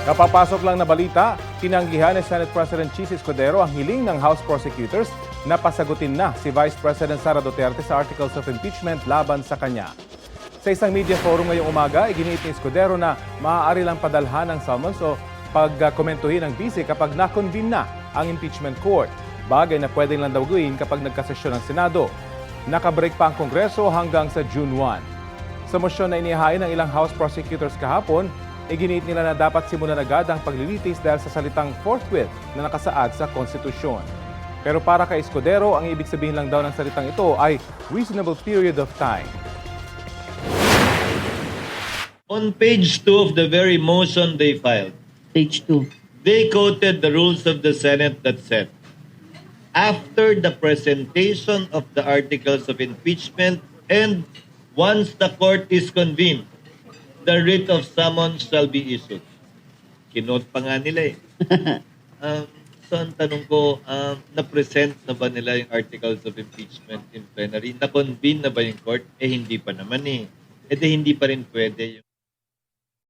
Kapapasok lang na balita, tinanggihan ni Senate President Chis Escudero ang hiling ng House prosecutors na pasagutin na si Vice President Sara Duterte sa articles of impeachment laban sa kanya. Sa isang media forum ngayong umaga, iginiit ni Escudero na maaari lang padalhan ng summons o pagkomentuhin ng bise kapag na-convene na ang impeachment court. Bagay na pwedeng lang daw gawin kapag nagkasesyon ng Senado. Nakabreak pa ang Kongreso hanggang sa June 1. Sa mosyon na inihain ng ilang House prosecutors kahapon, iginiit nila na dapat simulan agad ang paglilitis dahil sa salitang forthwith na nakasaad sa konstitusyon. Pero para kay Escudero, ang ibig sabihin lang daw ng salitang ito ay reasonable period of time. On page 2 of the very motion they filed, Page 2. they quoted the rules of the Senate that said, after the presentation of the articles of impeachment and once the court is convened, the writ of summons shall be issued. Kinote pa nga nila eh. So ang tanong ko, na-present na ba nila yung articles of impeachment in plenary? Na-convene na ba yung court? Eh hindi pa naman eh. Eh di hindi pa rin pwede yung